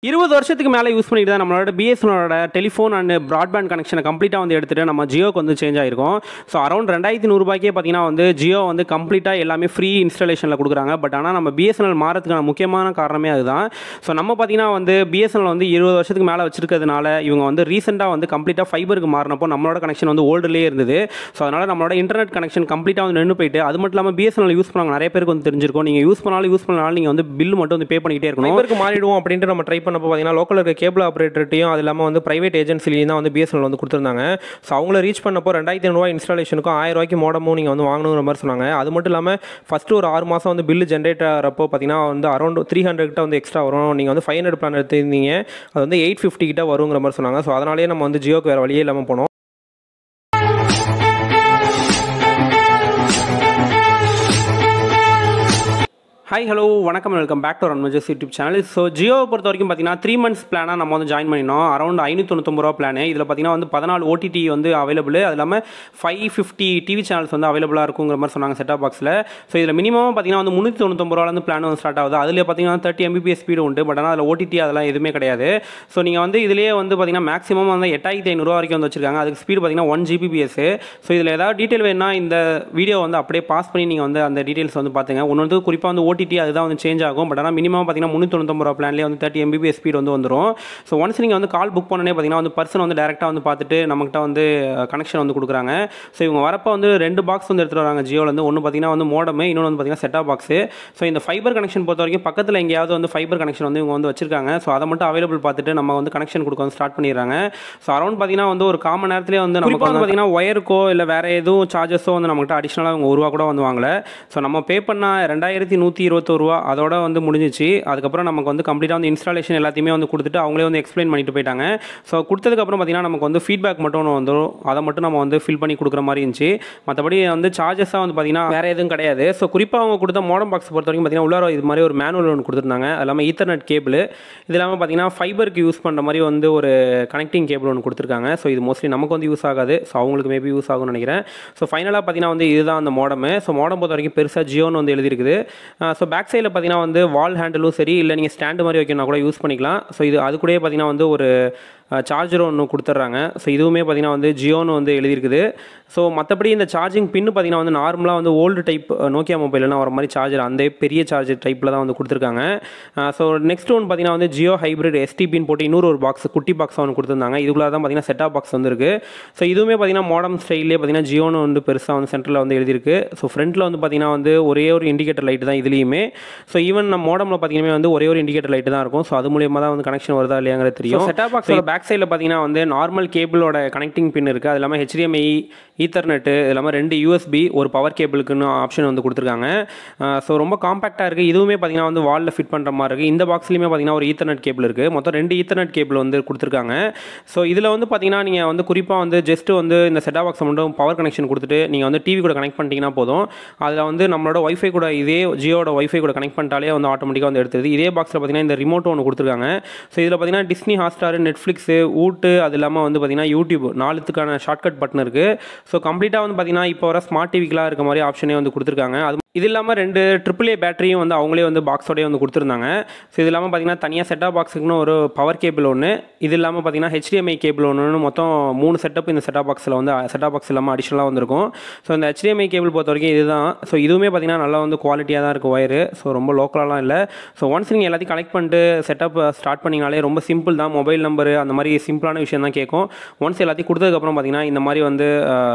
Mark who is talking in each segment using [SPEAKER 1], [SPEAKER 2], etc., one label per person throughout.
[SPEAKER 1] 20 வருஷத்துக்கு மேலே யூஸ் பண்ணிட்டு தான் நம்மளோட பிஎஸ்என்எலோட டெலிஃபோன் அண்ட் ப்ராட்பேண்ட் கனெக்ஷனை கம்ப்ளீட்டாக வந்து எடுத்துகிட்டு நம்ம ஜியோக்கு வந்து சேஞ்ச் ஆகிருக்கும். ஸோ அரௌண்ட் 2100 ரூபாய்க்கே பார்த்தீங்கன்னா வந்து ஜியோ வந்து கம்ப்ளீட்டாக எல்லாமே ஃப்ரீ இன்ஸ்டாலேஷனில் கொடுக்குறாங்க. பட் ஆனால் நம்ம பிஎஸ்என்எல் மாறதுக்கான முக்கியமான காரணமே அதுதான். ஸோ நம்ம பார்த்தீங்கன்னா வந்து பிஎஸ்என்எல் வந்து 20 வருஷத்துக்கு மேலே வச்சிருக்கிறதுனால இவங்க வந்து ரீசெண்டாக வந்து கம்ப்ளீட்டாக ஃபைபருக்கு மாறினப்போ நம்மளோட கனெக்ஷன் வந்து ஓல்டுலேயே இருந்தது. ஸோ அதனால் நம்மளோட இன்டர்நெட் கனெக்ஷன் கம்ப்ளீட்டாக வந்து நின்று போயிட்டு, அது மட்டும் இல்லாமல் பிஎஸ்என்எல் யூஸ் பண்ணாங்க நிறைய பேருக்கு வந்து தெரிஞ்சிருக்கும். நீங்கள் யூஸ் பண்ணாலும் நீங்கள் வந்து பில் மட்டும் வந்து பே பண்ணிக்கிட்டே இருக்கணும்.
[SPEAKER 2] ஃபைபருக்கு மாறிடுவோம் அப்படின்ட்டு நம்ம ட்ரை பண்ணப்போ பார்த்தீங்கன்னா லோக்கல் இருக்க கேபிள் ஆப்ரேட்டர்ட்டையும் அது இல்லாமல் வந்து பிரைவேட் ஏஜென்சிலையும் தான் வந்து பிஎஸ்என்எல் வந்து கொடுத்துருந்தாங்க. ஸோ அவங்கள ரீச் பண்ணப்போ 2500 ரூபா இன்ஸ்டாலேஷனுக்கும் 1000 ரூபாய்க்கு மோடமும் நீங்கள் வந்து வாங்கணுங்கிற மாதிரி சொன்னாங்க. அது மட்டும் இல்லாமல் ஃபஸ்ட்டு ஒரு 6 மாதம் வந்து பில்லு ஜென்ரேட் ஆகிறப்போ பார்த்தீங்கன்னா வந்து அரௌண்ட் 300 கிட்ட வந்து எக்ஸ்ட்ரா வரும். நீங்கள் வந்து 500 பிளான் எடுத்துருந்தீங்க, அது வந்து 850 கிட்ட வருங்கிற மாதிரி சொன்னாங்க. ஸோ அதனாலேயே நம்ம வந்து ஜியோக்கு வேறு வழியே இல்லாமல் போனோம்.
[SPEAKER 1] ஹாய் ஹலோ வணக்கம், வெல்கம் பேக் டு ரன்மஜஸ் யூடியூப் சேனல். ஸோ ஜியோவை பொறுத்த வரைக்கும் பார்த்தீங்கன்னா 3 months பிளானாக நம்ம வந்து ஜாயின் பண்ணினோம். அரௌண்ட் 599 ரூபா பிளான். இதில் பார்த்தீங்கன்னா வந்து 14 ஓடிடி வந்து அவைலபிள், அது இல்லாமல் 550 டிவி சேனல்ஸ் வந்து அவைலபிளாக இருக்குங்கிற மாதிரி சொன்னாங்க செட்டாப் பாக்ஸில். ஸோ இதில் மினிமம் பார்த்தீங்கன்னா வந்து 399 ரூபாலேருந்து பிளான் வந்து ஸ்டார்ட் ஆகுது. அதில் பார்த்தீங்கன்னா 30 Mbps ஸ்பீடு உண்டு. பட் ஆனால் அதில் ஓடிடி அதெல்லாம் எதுவுமே கிடையாது. ஸோ நீங்கள் வந்து இதிலேயே வந்து பார்த்தீங்கன்னா மேக்ஸிமம் வந்து 8500 ரூபா வரைக்கும் வந்து வச்சிருக்காங்க. அதுக்கு ஸ்பீடு பார்த்தீங்கன்னா 1 Gbps. ஸோ இதில் ஏதாவது டீட்டெயில் வேணுன்னா இந்த வீடியோ வந்து அப்படியே பாஸ் பண்ணி நீங்கள் வந்து அந்த டீட்டெயில்ஸ் வந்து பார்த்துங்க. ஒன்று குறிப்பாக வந்து ஓடிடி அதுதான் வந்து சேஞ்ச் ஆகும். பட் ஆனால் மினிமம் பார்த்தீங்கன்னா 399 ரூபா பிளான்லேயே வந்து 30 Mbps ஸ்பீட் வந்து வந்துடும். ஸோ ஒன்ஸ் நீங்கள் வந்து கால் புக் பண்ணனே பார்த்தீங்கன்னா வந்து பர்சன் வந்து டேரெக்டாக வந்து பார்த்துட்டு நம்மகிட்ட வந்து கனெக்ஷன் வந்து கொடுக்குறாங்க. ஸோ இவங்க வரப்போ வந்து 2 பாக்ஸ் வந்து எடுத்துகிட்டு வராங்க ஜியோலேருந்து. ஒன்று பார்த்தீங்கன்னா வந்து மோடம், இன்னொன்று வந்து பார்த்தீங்கன்னா செட்டாப் பாக்ஸ். ஸோ இந்த ஃபைபர் கனெக்ஷன் பொறுத்த வரைக்கும் பக்கத்தில் எங்கேயாவது வந்து ஃபைபர் கனெக்ஷன் வந்து இவங்க வந்து வச்சிருக்காங்க. ஸோ அதை மட்டும் அவைலபிள் பார்த்துட்டு நம்ம வந்து கனெக்ஷன் கொடுக்க வந்து ஸ்டார்ட் பண்ணிடுறாங்க. ஸோ அரௌண்ட் பார்த்தீங்கன்னா வந்து ஒரு காமன் நேரத்திலே வந்து நமக்கு வந்து பார்த்தீங்கன்னா ஒயருக்கோ இல்லை வேறு எதுவும் சார்ஜஸோ வந்து நம்மகிட்ட அடிஷ்னலாக அவங்க 1 ரூபா கூட வந்து வாங்கலை. ஸோ நம்ம பே பண்ண 2121 ரூபா அதோட வந்து முடிஞ்சிச்சு. அதுக்கப்புறம் நமக்கு வந்து கம்ப்ளீட்டாக வந்து இன்ஸ்டாலேஷன் எல்லாத்தையுமே வந்து கொடுத்துட்டு அவங்களே வந்து எக்ஸ்பிளைன் பண்ணிட்டு போயிட்டாங்க. ஸோ கொடுத்ததுக்கப்புறம் பார்த்தீங்கன்னா நமக்கு வந்து ஃபீட்பேக் மட்டும் ஒன்று வந்துடும். அதை மட்டும் நம்ம வந்து ஃபில் பண்ணி கொடுக்குற மாதிரி இருந்துச்சு. மற்றபடி வந்து சார்ஜஸாக வந்து பார்த்தீங்கன்னா வேறு எதுவும் கிடையாது. ஸோ குறிப்பாக அவங்க கொடுத்த மோடம் பாக்ஸ் பொறுத்த வரைக்கும் பார்த்தீங்கன்னா உள்ளார இது மாதிரி ஒரு மேனுவல் ஒன்று கொடுத்துருந்தாங்க. அது இல்லாமல் ஈத்தர்நெட் கேபிள், இது இல்லாமல் பார்த்தீங்கன்னா ஃபைபருக்கு யூஸ் பண்ணுற மாதிரி வந்து ஒரு கனெக்டிங் கேபிள் ஒன்று கொடுத்துருக்காங்க. ஸோ இது மோஸ்ட்லி நமக்கு வந்து யூஸ் ஆகாது. ஸோ அவங்களுக்கு மேபி யூஸ் ஆகும்னு நினைக்கிறேன். ஸோ ஃபைனலாக பார்த்தீங்கன்னா வந்து இதுதான் அந்த மோடம். ஸோ மோடம் பொறுத்த வரைக்கும் பெருசாக ஜியோன்னு வந்து எழுதிருக்குது. ஸோ பேக் சைடில் பார்த்தீங்கன்னா வந்து வால் ஹேண்டிலும் சரி, இல்லை நீங்கள் ஸ்டாண்டு மாதிரி வைக்கணும்னா கூட யூஸ் பண்ணிக்கலாம். ஸோ இது அது கூட பார்த்தீங்கன்னா வந்து ஒரு சார்ஜர் ஒன்று கொடுத்துட்றாங்க. ஸோ இதுவுமே பார்த்தீங்கன்னா வந்து ஜியோன்னு வந்து எழுதியிருக்குது. ஸோ மற்றபடி இந்த சார்ஜிங் பின்னு பார்த்தீங்கன்னா வந்து நார்மலாக வந்து ஓல்டு டைப் நோக்கியா மொபைல்லாம் வர மாதிரி சார்ஜர், அந்த பெரிய சார்ஜர் டைப்பில் தான் வந்து கொடுத்துருக்காங்க. ஸோ நெக்ஸ்ட் ஒன்று பார்த்தீங்கன்னா வந்து ஜியோ ஹைப்ரிட் எஸ்டிபின்னு போட்டு இன்னொரு ஒரு பாக்ஸ், குட்டி பாக்ஸ் ஒன்று கொடுத்துருந்தாங்க. இதுக்குள்ளே தான் பார்த்தீங்கன்னா செட்டாப் பாக்ஸ் வந்து இருக்குது. ஸோ இதுவுமே பார்த்தீங்கன்னா மாடர்ன் ஸ்டைல்லே பார்த்தீங்கன்னா ஜியோன்னு வந்து பெருசாக வந்து சென்டரில் வந்து எழுதியிருக்கு. ஸோ ஃப்ரண்ட்டில் வந்து பார்த்தீங்கன்னா வந்து ஒரே ஒரு இண்டிகேட்டர் லைட்டு தான் இதுலேயுமே. ஸோ ஈவன் நம்ம மாடமில் பார்த்தீங்கன்னா வந்து ஒரே ஒரு இண்டிகேட்டர் லைட்டு தான் இருக்கும். ஸோ அது மூலியமாக தான் வந்து கனெக்ஷன் வருதா இல்லையாங்கிறது தெரியும். செட்டாப் பாக்ஸோட பேக் சைடில் பார்த்தீங்கன்னா வந்து நார்மல் கேபிளோட கனெக்டிங் பின் இருக்குது. அது இல்லாமல் HDMI, ஈத்தர்நெட்டு, இது இல்லாமல் 2 USB, ஒரு பவர் கேபிளுக்குன்னு ஆப்ஷன் வந்து கொடுத்துருக்காங்க. ஸோ ரொம்ப காம்பேக்டாக இருக்குது. இதுவுமே பார்த்தீங்கன்னா வந்து வாலில் ஃபிட் பண்ணுற மாதிரி இருக்குது. இந்த பாக்ஸ்லையுமே பார்த்தீங்கன்னா ஒரு ஈத்தர்நெட் கேபிள் இருக்குது. மொத்தம் 2 ஈத்தர்நெட் கேபிள் வந்து கொடுத்துருக்காங்க. ஸோ இதில் வந்து பார்த்தீங்கன்னா நீங்கள் வந்து குறிப்பாக வந்து ஜஸ்ட் வந்து இந்த செட்டாப் பாக்ஸை மட்டும் பவர் கனெக்ஷன் கொடுத்துட்டு நீங்கள் வந்து டிவி கூட கனெக்ட் பண்ணிட்டீங்கன்னா போதும். அதில் வந்து நம்மளோட ஒய்ஃபை கூட, இதே ஜியோட ஒய்ஃபை கூட கனெக்ட் பண்ணிட்டாலே வந்து ஆட்டோமேட்டிக்காக வந்து எடுத்துருது. இதே பாக்ஸில் பார்த்தீங்கன்னா இந்த ரிமோட் ஒன்று கொடுத்துருக்காங்க. ஸோ இதில் பார்த்தீங்கன்னா டிஸ்னி, ஹாட்ஸ்டார், நெட்ஃப்ளிக்ஸு, ஊட்டு, அது இல்லாமல் வந்து பார்த்தீங்கன்னா யூடியூப் 4த்துக்கான ஷார்ட்கட் பட்டன் இருக்குது. ஸோ கம்ப்ளீட்டாக வந்து பார்த்தீங்கன்னா இப்போ வர ஸ்மார்ட் டிவிக்கெலாம் இருக்க மாதிரி ஆப்ஷனே வந்து கொடுத்துருக்காங்க. அது இது இல்லாமல் 2 AAA பேட்டரியும் வந்து அவங்களே வந்து பாக்ஸோடய வந்து கொடுத்துருந்தாங்க. ஸோ இது இல்லாமல் பார்த்தீங்கன்னா தனியாக செட்டாப் பாக்ஸுக்குன்னு ஒரு பவர் கேபிள் ஒன்று, இது இல்லாமல் பார்த்தீங்கன்னா HDMI கேபிள் ஒன்று, மொத்தம் 3 செட்டப் இந்த செட்டாப் பாக்ஸில் வந்து செட்டாப் பாக்ஸ் இல்லாமல் அடிஷனலாக வந்திருக்கும். ஸோ இந்த HDMI கேபிள் பொறுத்த வரைக்கும் இதுதான். ஸோ இதுவுமே பார்த்தீங்கன்னா நல்லா வந்து குவாலிட்டியாக தான் இருக்குது ஒயரு. ஸோ ரொம்ப லோக்கலாலாம் இல்லை. ஸோ ஒன்ஸ் நீங்கள் எல்லாத்தையும் கனெக்ட் பண்ணிட்டு செட்டப் ஸ்டார்ட் பண்ணிங்கனாலே ரொம்ப சிம்பிள் தான். மொபைல் நம்பரு அந்த மாதிரி சிம்பிளான விஷயம் தான் கேட்கும். ஒன்ஸ் எல்லாத்தையும் கொடுத்ததுக்கப்புறம் பார்த்தீங்கன்னா இந்த மாதிரி வந்து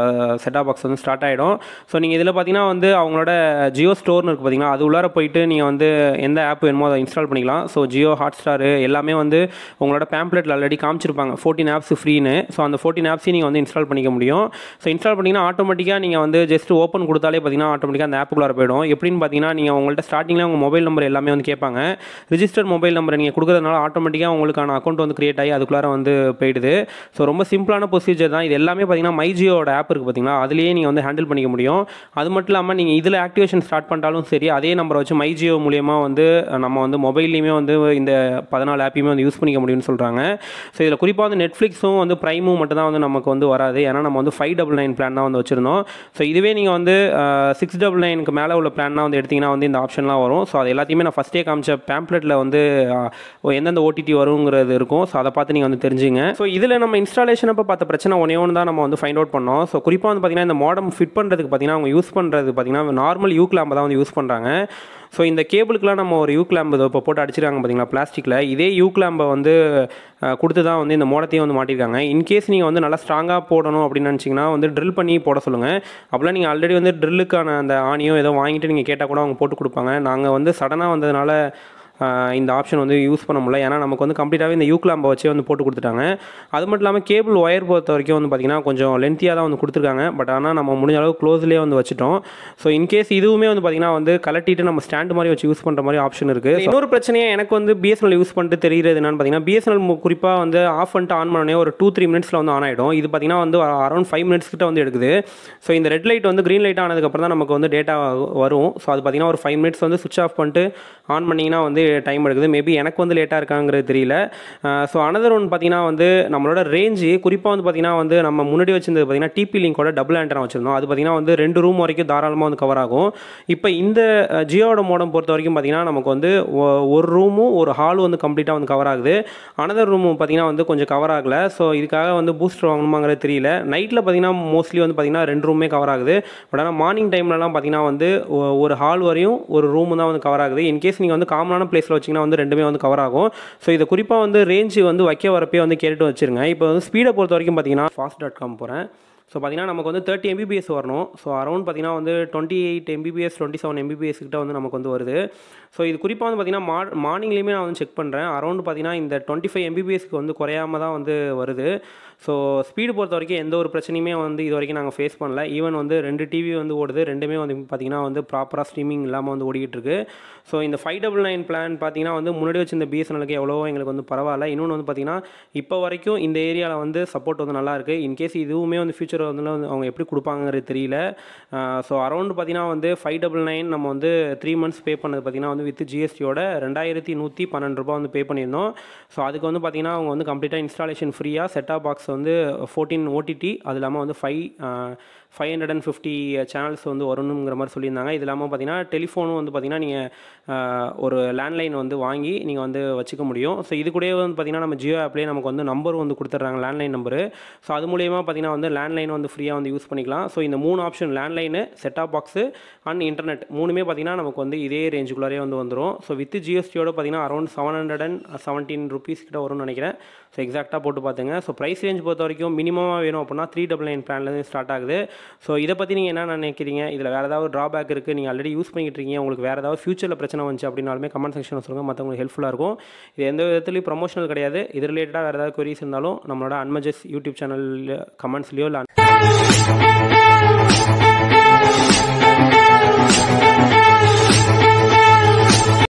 [SPEAKER 1] செட்டாப் பாக்ஸ் வந்து ஸ்டார்ட் ஆகிடும். ஸோ நீங்கள் இதில் பார்த்தீங்கன்னா வந்து அவங்களோட ஜியோ ஸ்டோர்னு இருக்குது பார்த்தீங்கன்னா, அது உள்ளார போயிட்டு நீங்கள் வந்து எந்த ஆப் வேணுமோ அதை இன்ஸ்டால் பண்ணிக்கலாம். ஸோ ஜியோ ஹாட்ஸ்டாரு எல்லாமே வந்து உங்களோட பேம்ப்ளெட்டில் ஆல்ரெடி காமிச்சிருப்பாங்க 14 ஆப்ஸ் ஃப்ரீன்னு. ஸோ அந்த 14 ஆப்ஸையும் நீங்கள் வந்து இன்ஸ்டால் பண்ணிக்க முடியும். ஸோ இன்ஸ்டால் பண்ணிங்கன்னா ஆட்டோமேட்டிக்காக நீங்கள் வந்து ஜஸ்ட் ஓப்பன் கொடுத்தாலே பார்த்தீங்கன்னா ஆட்டோமேட்டிக்காக அந்த ஆப்புக்குள்ளார போயிடும். எப்படின்னு பார்த்தீங்கன்னா நீங்கள் உங்கள்கிட்ட ஸ்டார்டிங்கில் உங்கள் மொபைல் நம்பர் எல்லாமே வந்து கேட்பாங்க. ரிஜிஸ்டர் மொபைல் நம்பரை நீங்கள் கொடுக்குறதுனால ஆட்டோமேட்டிக்காக உங்களுக்கான அக்கௌண்ட் வந்து கிரியேட் ஆகி அதுக்குள்ளார வந்து போயிடுது. ஸோ ரொம்ப சிம்பிளான ப்ரொசீஜர் தான். இது எல்லாமே பார்த்தீங்கன்னா மை ஜியோட ஆப் இருக்குது பார்த்தீங்களா, அதுலேயே நீங்கள் வந்து ஹேண்டில் பண்ணிக்க முடியும். அது மட்டும் இல்லாமல் நீங்கள் இதில் ஆக்டிவேஷன் இன்ஸ்டாலேஷன் ஸ்டார்ட் பண்ணிட்டாலும் சரி, அதே நம்பரை வச்சு மை ஜியோ மூலியமாக வந்து நம்ம வந்து மொபைல்லையுமே வந்து இந்த 14 ஆப்பையுமே வந்து யூஸ் பண்ணிக்க முடியும்னு சொல்கிறாங்க. ஸோ இதில் குறிப்பாக வந்து நெட்ஃப்ளிக்ஸும் வந்து ப்ரைமும் மட்டும் தான் வந்து நமக்கு வந்து வராது. ஏன்னா நம்ம வந்து 599 பிளான் தான் வந்து வச்சுருந்தோம். ஸோ இதுவே நீங்கள் வந்து 699க்கு மேலே உள்ள பிளான்னா வந்து எடுத்திங்கன்னா வந்து இந்த ஆப்ஷன்லாம் வரும். ஸோ அது எல்லாத்தையுமே நான் ஃபஸ்ட்டே காமிச்ச பேம்ப்ளெட்டில் வந்து எந்தெந்த ஓடிடி வருங்கிறது இருக்கும். ஸோ அதை பார்த்து நீங்கள் வந்து தெரிஞ்சுங்க. ஸோ இதில் நம்ம இன்ஸ்டாலேஷன் அப்போ பார்த்த பிரச்சனை ஒன்று தான் நம்ம வந்து ஃபைண்ட் அவுட் பண்ணோம். ஸோ குறிப்பாக வந்து பார்த்திங்கன்னா இந்த மாடம் ஃபிட் பண்ணுறதுக்கு பார்த்திங்கன்னா அவங்க யூஸ் பண்ணுறது பார்த்திங்கன்னா நார்மல் யூ கிளாம்பை தான் வந்து யூஸ் பண்ணுறாங்க. ஸோ இந்த கேபிளுக்குலாம் நம்ம ஒரு யூ கிளாம்பு இப்போ போட்டு அடிச்சிருக்காங்க பார்த்தீங்களா பிளாஸ்டிக்கில், இதே யூ கிளாம்பை வந்து கொடுத்து தான் வந்து இந்த மோடத்தையும் வந்து மாட்டிருக்காங்க. இன்கேஸ் நீங்கள் வந்து நல்லா ஸ்ட்ராங்காக போடணும் அப்படின்னு நினச்சிங்கன்னா வந்து ட்ரில் பண்ணி போட சொல்லுங்கள். அப்போலாம் நீங்கள் ஆல்ரெடி வந்து ட்ரில்லுக்கான அந்த ஆணியோ ஏதோ வாங்கிட்டு நீங்கள் கேட்டால் கூட அவங்க போட்டு கொடுப்பாங்க. நாங்கள் வந்து சடனாக வந்ததுனால இந்த ஆப்ஷன் வந்து யூஸ் பண்ண முடியல. ஏன்னா நமக்கு வந்து கம்ப்ளீட்டாகவே இந்த யூ கிளாம்பை வச்சே வந்து போட்டு கொடுத்துட்டாங்க. அது மட்டும் இல்லாமல் கேபிள் ஒயர் பொறுத்த வரைக்கும் வந்து பார்த்திங்கன்னா கொஞ்சம் லென்த்தியாக தான் வந்து கொடுத்துருக்காங்க. பட் ஆனால் நம்ம முடிஞ்ச அளவு க்ளோஸ்லேயே வந்து வச்சுட்டோம். ஸோ இன்கேஸ் இதுவுமே வந்து பார்த்திங்கன்னா வந்து கலட்டிட்டு நம்ம ஸ்டாண்டு மாதிரி வச்சு யூஸ் பண்ணுற மாதிரி ஆப்ஷன் இருக்குது. இன்னொரு பிரச்சனையே எனக்கு வந்து பிஎஸ்என்எல் யூஸ் பண்ணிட்டு தெரிகிறது என்னென்னு பார்த்தீங்கன்னா, பிஎஸ்என்எல் குறிப்பாக வந்து ஆஃப் பண்ணிட்டு ஆன் பண்ணோடனே ஒரு 2-3 மினிட்ஸில் வந்து ஆன் ஆகிடும். இது பார்த்திங்கன்னா வந்து அரௌண்ட் 5 மினிட்ஸ் கிட்ட வந்து எடுக்குது. ஸோ இந்த ரெட் லைட் வந்து க்ரீன் லைட் ஆனதுக்கப்புறம் தான் நமக்கு வந்து டேட்டா வரும். ஸோ அது பார்த்திங்கன்னா ஒரு 5 மினிட்ஸ் வந்து சுவிட்ச் ஆஃப் பண்ணிட்டு ஆன் பண்ணிங்கன்னா வந்து டைம் எடுக்குது. மேபி எனக்கு வந்து லேட்டாக இருக்காங்கிறது தெரியல. ஸோ அனதர் ஒன் பார்த்தீங்கன்னா வந்து நம்மளோட ரேஞ்சு குறிப்பாக வந்து பார்த்தீங்கன்னா வந்து நம்ம முன்னாடி வச்சிருந்தது பார்த்தீங்கன்னா டிபி லிங்கோட டபுள் ஆண்டனா வச்சிருந்தோம். அது பார்த்தீங்கன்னா வந்து 2 ரூம் வரைக்கும் தாராளமாக வந்து கவர் ஆகும். இப்போ இந்த ஜியோட மோடம் பொறுத்த வரைக்கும் பார்த்தீங்கன்னா நமக்கு வந்து ஒரு ரூமும் ஒரு ஹாலும் வந்து கம்ப்ளீட்டாக வந்து கவர் ஆகுது. அனதர் ரூமும் பார்த்தீங்கன்னா வந்து கொஞ்சம் கவர் ஆகலை. ஸோ இதுக்காக வந்து பூஸ்டர் வாங்கணுமாங்கிறது தெரியல. நைட்டில் பார்த்தீங்கன்னா மோஸ்ட்லி வந்து பார்த்தீங்கன்னா 2 ரூமே கவர் ஆகுது. பட் ஆனால் மார்னிங் டைம்லலாம் பார்த்தீங்கன்னா வந்து ஒரு ஹால் வரையும் ஒரு ரூமு தான் வந்து கவர் ஆகுது. இன்கேஸ் நீங்கள் வந்து காமனான பிளேஸில் வச்சிங்கன்னா வந்து 2மே வந்து கவர் ஆகும். ஸோ இதை குறிப்பாக வந்து ரேஞ்சு வந்து வைக்க வரப்பே வந்து கேட்டுட்டு வச்சுருங்க. இப்போ வந்து ஸ்பீடை பொறுத்த வரைக்கும் பார்த்தீங்கன்னா fast.com போகிறேன். ஸோ பார்த்தீங்கன்னா நமக்கு வந்து 30 MBPS வரணும். ஸோ அரௌண்ட் பார்த்தீங்கன்னா வந்து 28 MBPS 27 MBPS கிட்ட வந்து நமக்கு வந்து வருது. ஸோ இது குறிப்பாக வந்து பார்த்தீங்கன்னா மார்னிங்லேயுமே நான் வந்து செக் பண்ணுறேன். அரௌண்ட் பார்த்தீங்கன்னா இந்த 25 MBPSக்கு வந்து குறையாம தான் வந்து வருது. ஸோ ஸ்பீடு பொறுத்த வரைக்கும் எந்த ஒரு பிரச்சனையுமே வந்து இது வரைக்கும் நாங்கள் ஃபேஸ் பண்ணல. ஈவன் வந்து 2 டிவி வந்து ஓடுது. 2மே வந்து பார்த்திங்கன்னா வந்து ப்ராப்பராக ஸ்ட்ரீமிங் இல்லாமல் வந்து ஓடிக்கிட்டு இருக்கு. ஸோ இந்த 599 பிளான் பார்த்தீங்கன்னா வந்து முன்னாடி வச்சு இந்த பிஎஸ்என்எலுக்கு எவ்வளோ எங்களுக்கு வந்து பரவாயில்ல. இன்னொன்று வந்து பார்த்திங்கன்னா இப்போ வரைக்கும் இந்த ஏரியாவில் வந்து சப்போர்ட் வந்து நல்லாயிருக்கு. இன்கேஸ் இதுவுமே வந்து ஃபியூச்சர் வந்து அவங்க எப்படி கொடுப்பாங்கிறது தெரியல. ஸோ அரௌண்ட் பார்த்தீங்கன்னா வந்து 599 நம்ம வந்து 3 months பே பண்ணது பார்த்தீங்கன்னா வந்து வித் ஜிஎஸ்டியோட 2112 ரூபா வந்து பே பண்ணியிருந்தோம். ஸோ அதுக்கு வந்து பார்த்திங்கன்னா அவங்க வந்து கம்ப்ளீட்டாக இன்ஸ்டாலேஷன் ஃப்ரீயாக செட்டாப் பாக்ஸ் வந்து 14 ஓடிடி, அது இல்லாமல் வந்து 550 சேனல்ஸ் வந்து வரணுங்கிற மாதிரி சொல்லியிருந்தாங்க. இது இல்லாமல் பார்த்தீங்கன்னா டெலிஃபோனும் வந்து பார்த்திங்கன்னா நீங்கள் ஒரு லேண்ட்லைன் வந்து வாங்கி நீங்கள் வந்து வச்சுக்க முடியும். ஸோ இது கூட வந்து பார்த்திங்கன்னா நம்ம ஜியோ ஆப்லேயே நமக்கு வந்து நம்பர் வந்து கொடுத்துட்றாங்க, லேண்ட்லைன் நம்பரு. ஸோ அது மூலியமாக பார்த்திங்கன்னா வந்து லேண்ட்லைன் வந்து ஃப்ரீயாக வந்து யூஸ் பண்ணிக்கலாம். ஸோ இந்த 3 option landline, set top box and internet 3மே பார்த்திங்கன்னா நமக்கு வந்து இதே ரேஞ்சுக்குள்ளாரே வந்து வந்துடும். ஸோ வித் ஜிஎஸ்டியோட பார்த்திங்கன்னா அரௌண்ட் 717 ருபீஸ் கிட்ட வரும்னு நினைக்கிறேன். ஸோ எக்ஸாக்டாக போட்டு பார்த்துங்க. ஸோ ப்ரைஸ் ரேஞ்ச் பொறுத்த வரைக்கும் மினிமமாக வேணும் அப்படின்னா 399 பிளான்லேருந்து ஸ்டார்ட் ஆகுது. ஸோ இதை பற்றி நீங்கள் என்ன நினைக்கிறீங்க? இதில் வேறு ஏதாவது ட்ராபேக் இருக்குது, நீங்கள் ஆல்ரெடி யூஸ் பண்ணிக்கிட்டு இருக்கீங்க, உங்களுக்கு வேறு ஏதாவது ஃபியூச்சரில் பிரச்சனை வந்துச்சு அப்படின்னாலுமே கமெண்ட் செக்ஷனில் சொல்லுங்கள். மற்றவங்களுக்கு ஹெல்ப்ஃபுல்லாக இருக்கும். இது எந்த விதத்துலையும் ப்ரொமோஷனல் கிடையாது. இது ரிலேட்டடாக வேறு ஏதாவது கொரிஸ் இருந்தாலும் நம்மளோட அன்மஜஸ் யூடியூப் சேனல் கமெண்ட்ஸ்லையோ இல்லை